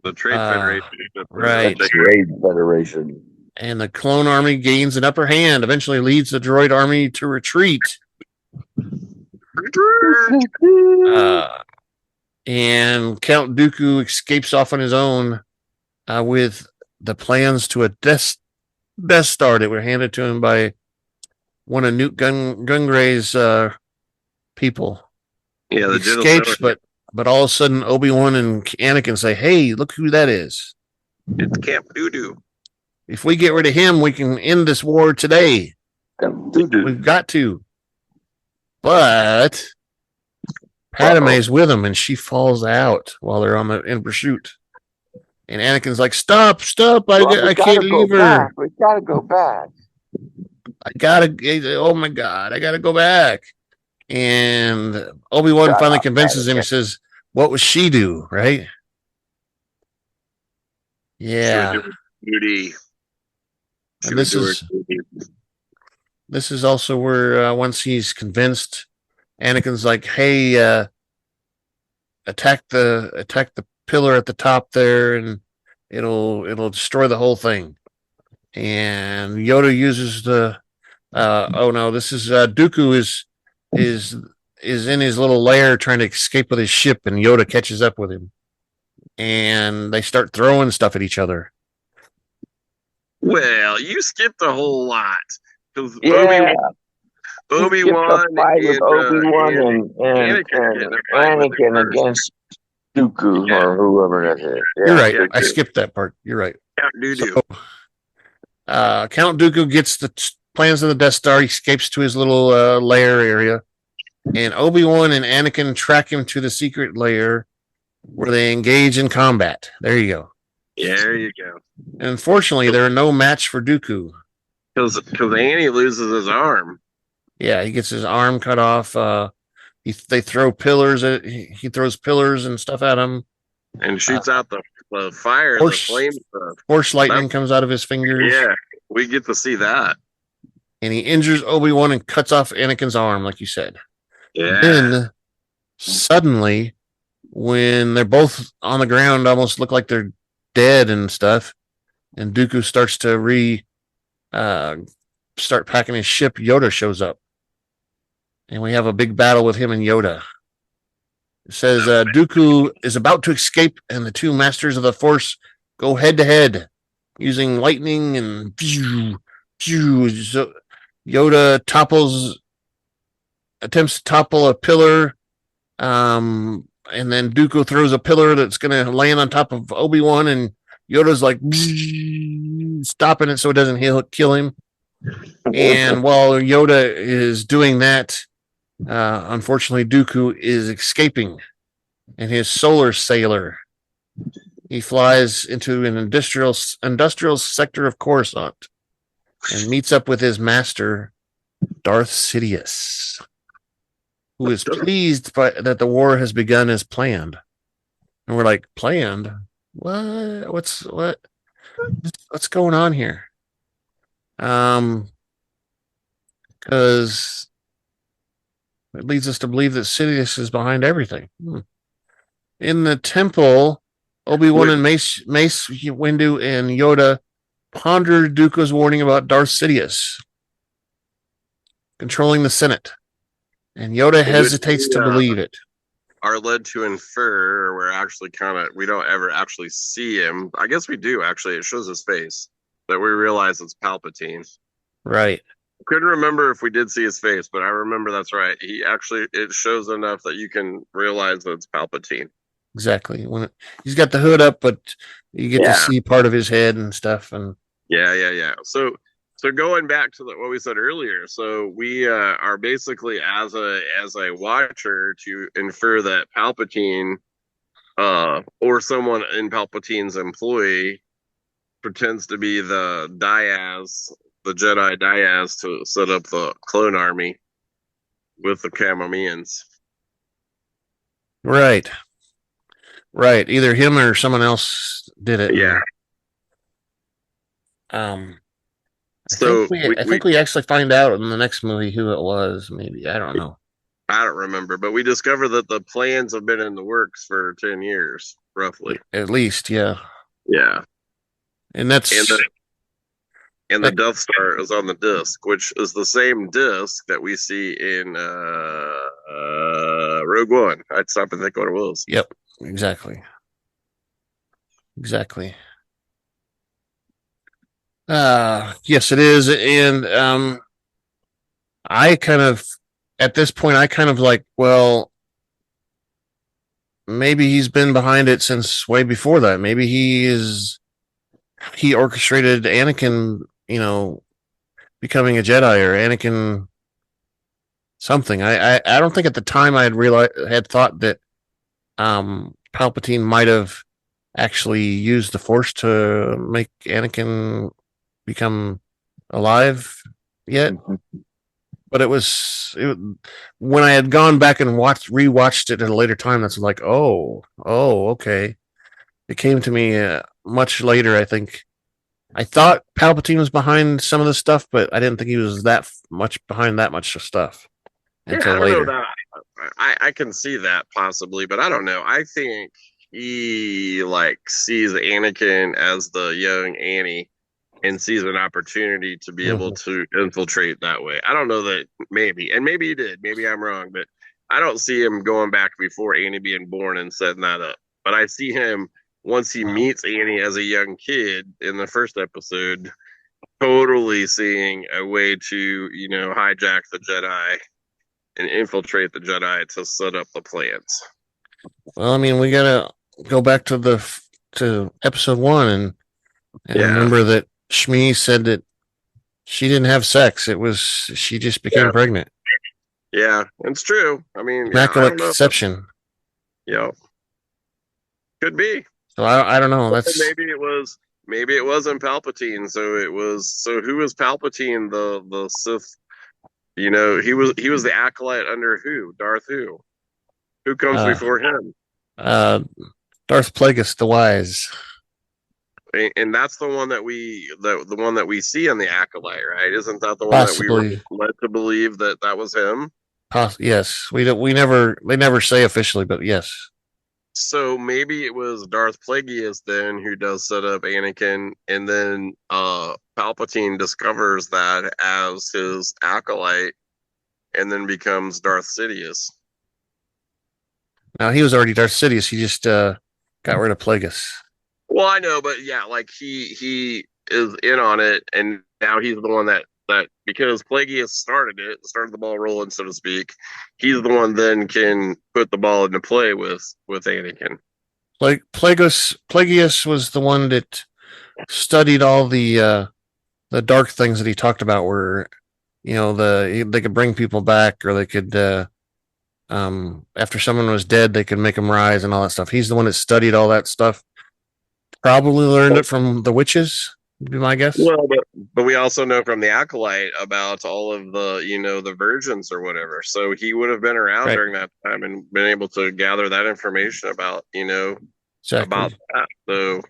The Trade Federation. Right. The Trade Federation. And the clone army gains an upper hand, eventually leads the droid army to retreat. And Count Dooku escapes off on his own with the plans to a Death Star that were handed to him by one of Newt Gungray's people. Yeah, he escapes, but all of a sudden Obi-Wan and Anakin say, "Hey, look who that is! It's Camp Doo-Doo. If we get rid of him, we can end this war today. We've got to." But Padme's with him, and she falls out while they're in pursuit. And Anakin's like, "Stop! I can't leave her. We gotta go back. Oh my God, I gotta go back." And Obi-Wan finally convinces him. He says, "What would she do?" Right? Yeah. Duty. And this is also where once he's convinced, Anakin's like, "Hey, attack the pillar at the top there, and it'll destroy the whole thing." And Yoda uses the this is Dooku is in his little lair trying to escape with his ship, and Yoda catches up with him, and they start throwing stuff at each other. Well, you skipped a whole lot because Obi-Wan and Anakin against Dooku or whoever that is. Yeah. You're right. I skipped that part. You're right. Count Dooku. So, Count Dooku gets the plans of the Death Star. He escapes to his little lair area, and Obi-Wan and Anakin track him to the secret lair where they engage in combat. There you go. Yeah, there you go. And unfortunately, they're no match for Dooku because Annie loses his arm. Yeah, he gets his arm cut off. They throw pillars at. He throws pillars and stuff at him, and shoots out the fire, the flames. Force lightning comes out of his fingers. Yeah, we get to see that. And he injures Obi-Wan and cuts off Anakin's arm, like you said. Yeah. Then suddenly, when they're both on the ground, almost look like they're dead and stuff, and Dooku starts to start packing his ship, Yoda shows up. And we have a big battle with him and Yoda. It says Dooku is about to escape, and the two masters of the Force go head to head using lightning and so Yoda attempts to topple a pillar, and then Dooku throws a pillar that's going to land on top of Obi-Wan, and Yoda's like stopping it so it doesn't kill him. And while Yoda is doing that, unfortunately, Dooku is escaping in his solar sailor. He flies into an industrial sector of Coruscant and meets up with his master, Darth Sidious, who is pleased that the war has begun as planned. And we're like, planned? What? What's going on here? Because it leads us to believe that Sidious is behind everything. In the temple, Obi-Wan and Mace, Windu, and Yoda ponder Dooku's warning about Darth Sidious controlling the Senate. And Yoda Which hesitates to believe it. Are led to infer, or we're actually we don't ever actually see him. I guess we do actually. It shows his face that we realize it's Palpatine. Right. Couldn't remember if we did see his face, but I remember that's right. It shows enough that you can realize that it's Palpatine. Exactly. He's got the hood up, but you get to see part of his head and stuff. And yeah. So going back to what we said earlier, so we are basically as a watcher to infer that Palpatine, or someone in Palpatine's employ, pretends to be the Jedi Diaz to set up the clone army with the Camomeans. Right. Either him or someone else did it. Yeah. I think we actually find out in the next movie who it was. Maybe, I don't know. I don't remember, but we discover that the plans have been in the works for 10 years, roughly. At least, yeah. Yeah. And that's the Death Star is on the disc, which is the same disc that we see in Rogue One. I'd stop and think what it was. Yep, exactly. Yes, it is. And I kind of, at this point, like, well, maybe he's been behind it since way before that. Maybe he orchestrated Anakin, becoming a Jedi, or Anakin something. I don't think at the time I had thought that Palpatine might have actually used the Force to make Anakin become alive yet. But when I had gone back and rewatched it at a later time, that's like, oh, okay. It came to me much later, I think. I thought Palpatine was behind some of the stuff, but I didn't think he was that much behind that much stuff until later. I can see that possibly, but I don't know. I think he sees Anakin as the young Annie and sees an opportunity to be able to infiltrate that way. I don't know that maybe he did. Maybe I'm wrong, but I don't see him going back before Annie being born and setting that up. But I see him once he meets Annie as a young kid in the first episode, totally seeing a way to, hijack the Jedi and infiltrate the Jedi to set up the plans. Well, I mean, we gotta go back to episode 1 and remember that Shmi said that she didn't have sex. She just became pregnant. Yeah, it's true. I mean, immaculate conception. Yeah, could be. So I don't know. That's maybe it wasn't Palpatine. So who was Palpatine? The Sith. He was the acolyte under who? Darth who? Who comes before him? Darth Plagueis the Wise. And that's the one that the one that we see in the acolyte, right? Isn't that the one Possibly. that we were led to believe that was him? Yes, they never say officially, but yes. So maybe it was Darth Plagueis then who does set up Anakin, and then Palpatine discovers that as his acolyte, and then becomes Darth Sidious. Now he was already Darth Sidious. He just got rid of Plagueis. Well, I know, but yeah, he is in on it, and now he's the one that because Plagueis started the ball rolling, so to speak. He's the one then can put the ball into play with Anakin. Like Plagueis was the one that studied all the dark things that he talked about, where they could bring people back, or they could after someone was dead, they could make them rise and all that stuff. He's the one that studied all that stuff. Probably learned it from the witches, would be my guess. Well, but we also know from the acolyte about all of the the virgins or whatever. So he would have been around during that time and been able to gather that information about exactly. about that. So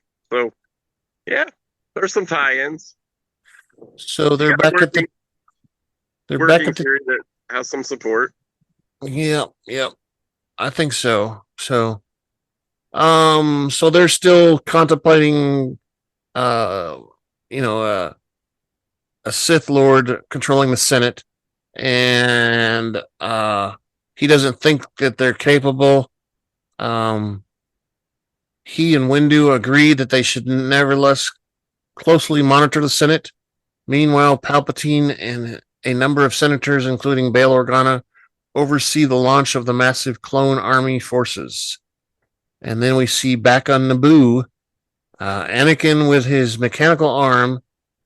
yeah, there's some tie-ins. So they're back at the theory that has some support. Yeah, I think so. So they're still contemplating, a Sith Lord controlling the Senate, and he doesn't think that they're capable. He and Windu agree that they should nevertheless closely monitor the Senate. Meanwhile, Palpatine and a number of senators, including Bail Organa, oversee the launch of the massive clone army forces. And then we see back on Naboo, Anakin with his mechanical arm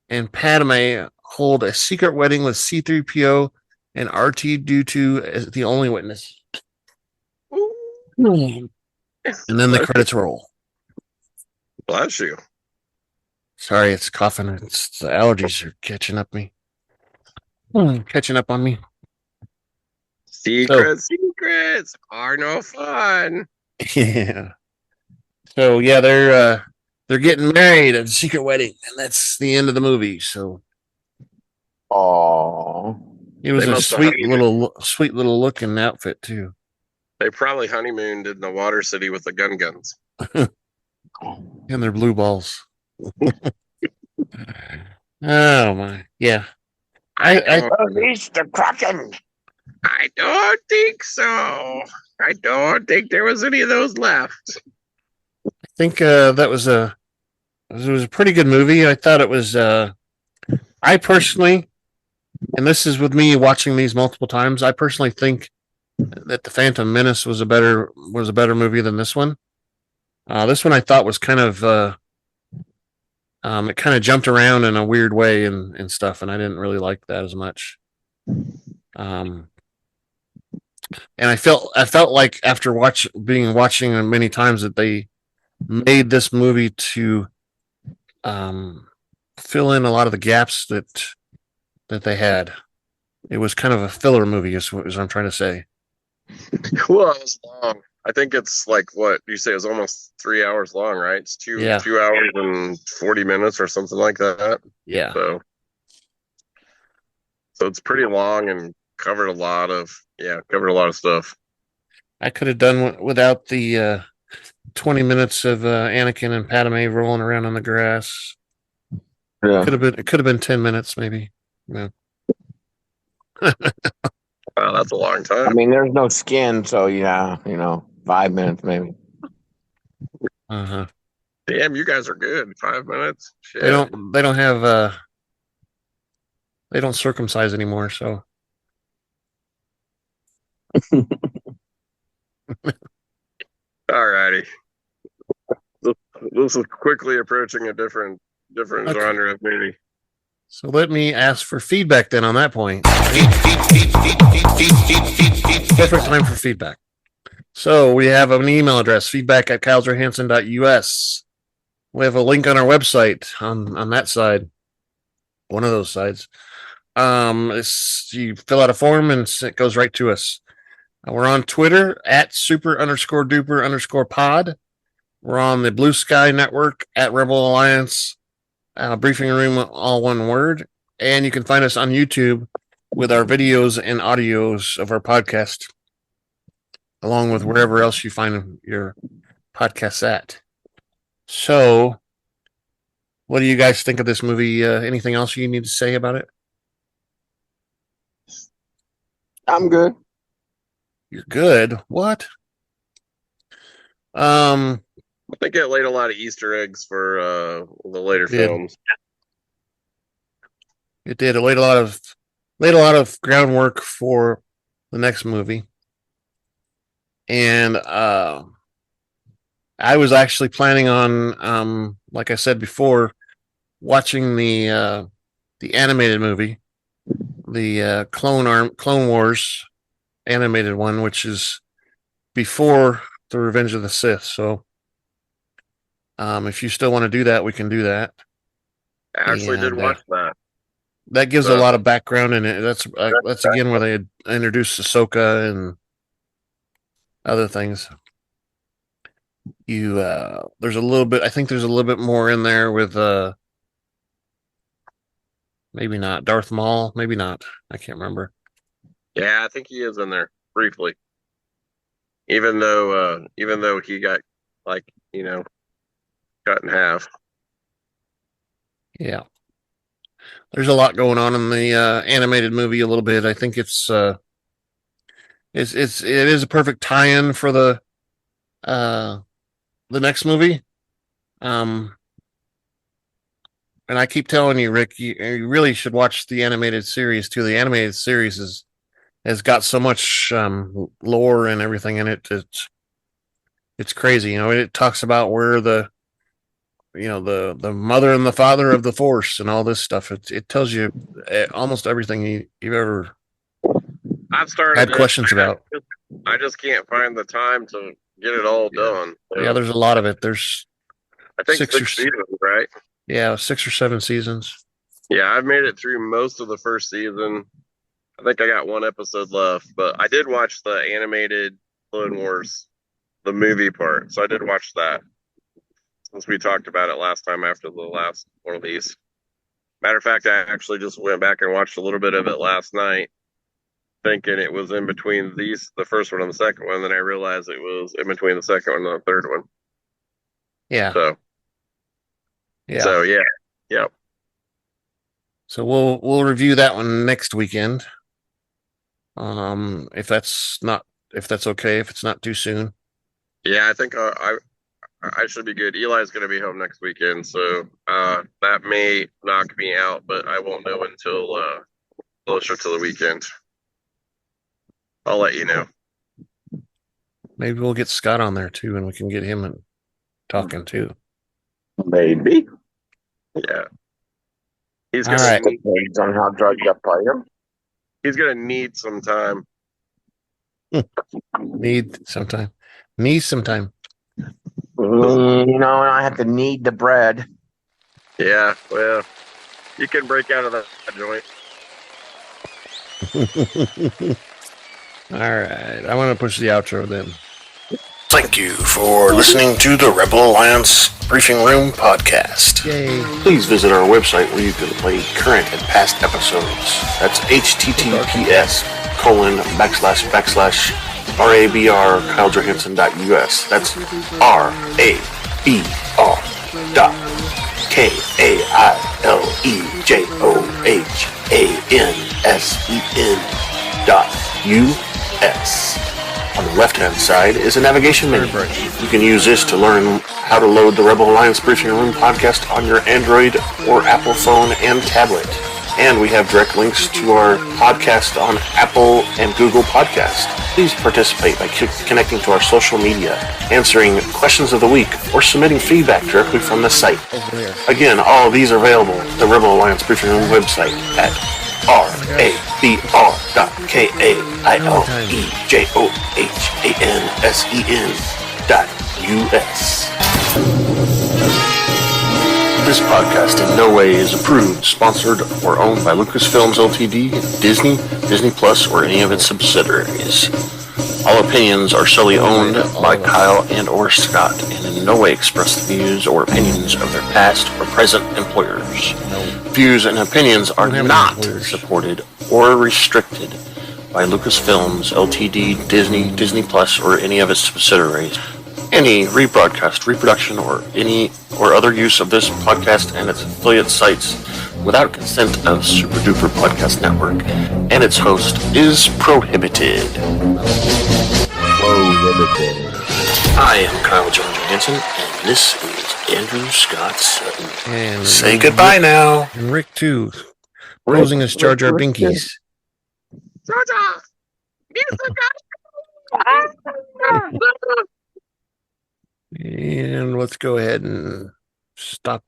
and Padme hold a secret wedding with C3PO and R2D2 as the only witness. And then the credits roll. Bless you. Sorry, it's coughing. It's the allergies are catching up on me. Secrets are no fun. Yeah. So yeah, they're getting married at a secret wedding, and that's the end of the movie. So, it was a sweet little looking outfit too. They probably honeymooned in the Water City with the guns. And their blue balls. Oh my, yeah. I Release the Kraken. I don't think so. I don't think there was any of those left. think that was a pretty good movie. I thought it was. I personally, and this is with me watching these multiple times, I personally think that the Phantom Menace was a better movie than this one. This one I thought was kind of it kind of jumped around in a weird way and stuff, and I didn't really like that as much. And I felt like after watching many times that they made this movie to fill in a lot of the gaps that they had. It was kind of a filler movie, is what I'm trying to say. Well, it was long. I think it's like, what you say, it was almost 3 hours long, right? It's 2 hours and 40 minutes or something like that. Yeah. So it's pretty long and covered a lot of stuff. I could have done without the 20 minutes of Anakin and Padme rolling around on the grass. Yeah. It could have been 10 minutes maybe. Yeah. Wow, that's a long time. I mean, there's no skin, so 5 minutes maybe. Uh-huh. Damn, you guys are good. 5 minutes. Shit. They don't have they don't circumcise anymore, so. Alrighty. This is quickly approaching a different genre of movie. So let me ask for feedback then on that point. Perfect time for feedback. So we have an email address, feedback@kylesjohansson.us. We have a link on our website on that side. One of those sides. You fill out a form and it goes right to us. We're on Twitter @super_duper_pod. We're on the Blue Sky Network @Rebel Alliance. Briefing Room, all one word. And you can find us on YouTube with our videos and audios of our podcast, along with wherever else you find your podcasts at. So, what do you guys think of this movie? Anything else you need to say about it? I'm good. You're good? What? I think it laid a lot of Easter eggs for the later films. It did. It laid a lot of groundwork for the next movie. And I was actually planning on, like I said before, watching the animated movie, the Clone Wars animated one, which is before the Revenge of the Sith. So. If you still want to do that, we can do that. I actually did watch that. That gives a lot of background in it. That's again where they introduced Ahsoka and other things. There's a little bit. I think there's a little bit more in there with maybe not Darth Maul, maybe not. I can't remember. Yeah, I think he is in there briefly. Even though he got cut in half. Yeah. there's a lot going on in the animated movie a little bit. I think it is a perfect tie-in for the next movie. And I keep telling you, Rick, you really should watch the animated series too. The animated series has got so much lore and everything in it. It's crazy. It talks about where the mother and the father of the Force and all this stuff. It tells you almost everything you've ever I've started had questions about. I just can't find the time to get it all done. Yeah, there's a lot of it. There's I think six seasons, right? Yeah, 6 or 7 seasons. Yeah, I've made it through most of the first season. I think I got one episode left, but I did watch the animated Clone Wars, the movie part. So I did watch that since we talked about it last time after the last one of these. Matter of fact, I actually just went back and watched a little bit of it last night, thinking it was in between the first one and the second one. Then I realized it was in between the second one and the third one. Yeah. So yeah. So we'll review that one next weekend. If that's okay, if it's not too soon. Yeah, I think I should be good. Eli's going to be home next weekend, so that may knock me out, but I won't know until closer to the weekend. I'll let you know. Maybe we'll get Scott on there too, and we can get him talking too. Maybe. Yeah. He's All gonna right. Depends on how drugged up I am. He's gonna need some time. Need some time. I have to knead the bread. Yeah, well, you can break out of that joint. All right. I want to push the outro then. Thank you for listening to the Rebel Alliance Briefing Room podcast. Yay. Please visit our website where you can play current and past episodes. That's https://RABR KyleJohansson.us. That's RABR KyleJohansson.us. On the left-hand side is a navigation menu. You can use this to learn how to load the Rebel Alliance Briefing Room podcast on your Android or Apple phone and tablet. And we have direct links to our podcast on Apple and Google Podcast. Please participate by connecting to our social media, answering questions of the week, or submitting feedback directly from the site. Again, all of these are available at the Rebel Alliance Briefing Room website at RABR.KAILEJOHANSEN.US. This podcast in no way is approved, sponsored, or owned by Lucasfilms Ltd., Disney, Disney Plus, or any of its subsidiaries. All opinions are solely owned by Kyle and or Scott, and in no way express the views or opinions of their past or present employers. Views and opinions are not supported or restricted by Lucasfilms Ltd., Disney, Disney Plus, or any of its subsidiaries. Any rebroadcast, reproduction, or any or other use of this podcast and its affiliate sites without consent of Super Duper Podcast Network and its host is prohibited. I am Kyle Johansson, and this is Andrew Scott Sutton. And say goodbye now. And Rick too. Closing his Jar Binkies. Jar And let's go ahead and stop